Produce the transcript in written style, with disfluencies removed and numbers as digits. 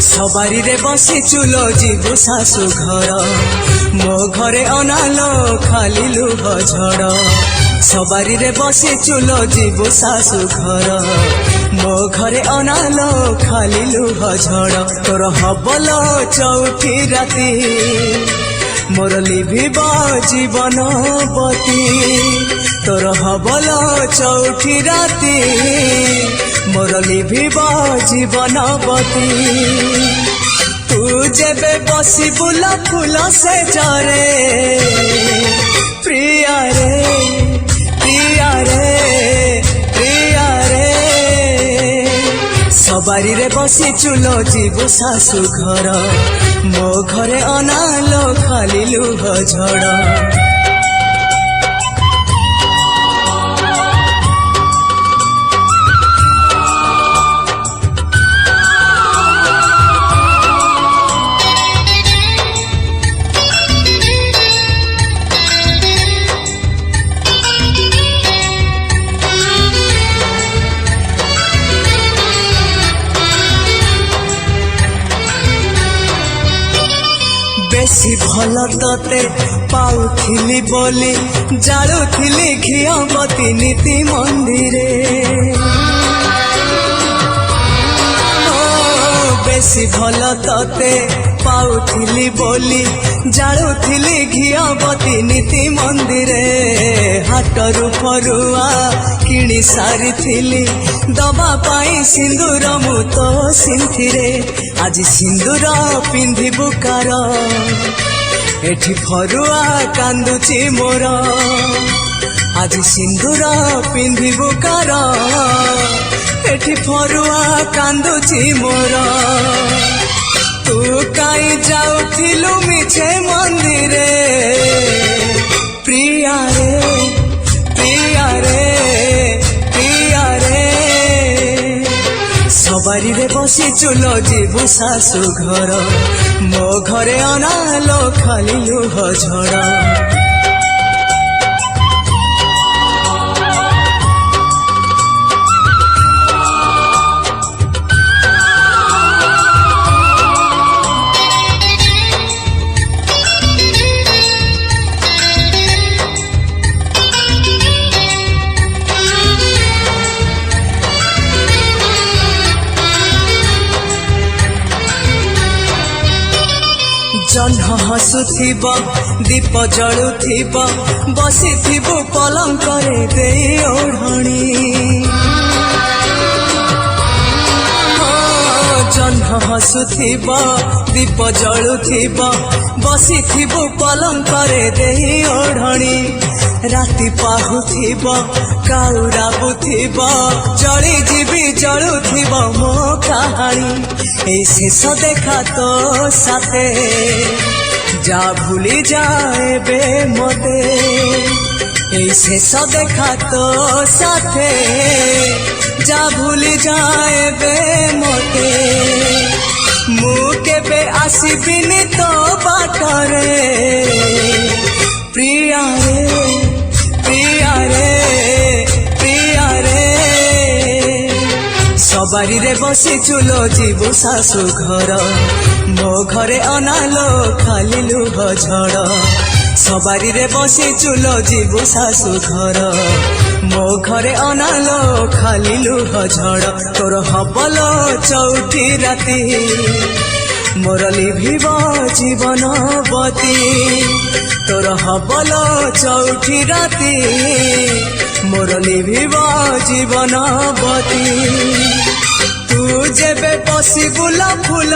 सवारी रे बसी चुलो जीवु शाशु घर मो घरे अनालो खाली लुह झड़ सवारी रे बसी चुलो जीवु शाशु घर मो घरे अनालो खाली लुह झड़ तोर हबल चौथी राती मोर लिभिब जीवन बती तोर हबल चौथी राती मोर लिभिब जीवन बती तू जेबे बसी बुला फूल से जरे प्रिया रे प्रिया रे प्रिया रे सवारी रे बसी चुलो जीवु शाशु घर मो घरे अनालो खाली लुह झड़ बेसी भल तते पाउथिली बोली जालुथिली घियावती नीति मंदिरे बेसी भल तते पाउथिली बोली जालुथिली घियावती नीति मंदिरे हाटरू फरुआ किणी सारी थिली दबा पाई सिंदूर मु तो सिंथिरे आज सिंदूर पिंधिबु कार एठी फरुआ कांदुची मोर आज सिंदूर पिंधिबु कार एठी फरुआ कांदुची मोर तू काई जाउथिलु मिछे मंदिरे प्रिया रे प्रिया रे प्रिया रे सवारी रे बसी चुलो जीवु शाशु घर मो घरे अनालो खाली लुह झड़ जह्न हसुथिब दीप जलुथिब बसिथिबु पलंकरे देई ओढ़णी जह्न हसुथिब दीप जलुथिब बसिथिबु पलंकरे देई ओढ़णी राति पाहुथिब काउराबुथिब जली जीवी जलुथिब मो कहानी ए शेष देखा तो साथे जा भूली जाए बे मते ए शेष देखा तो साथे जा भूली जाए बे मते मु केबे आसीबिनी तो बाटरे प्रिया रे प्रिया रे प्रिया रे सवारी रे बसी चुलो जीवु शाशु घर मो घरे अनालो खाली लुह झड़ सवारी रे बसी चुलो जीवु शाशु घर मो घरे अनालो खाली लुह झड़ तोर हबल चौथी राती मोर लिभिब जीवन बती तोर हबल चौथी राती मोर लिभिब जीवन बती तू जेबे बसी बुला फूल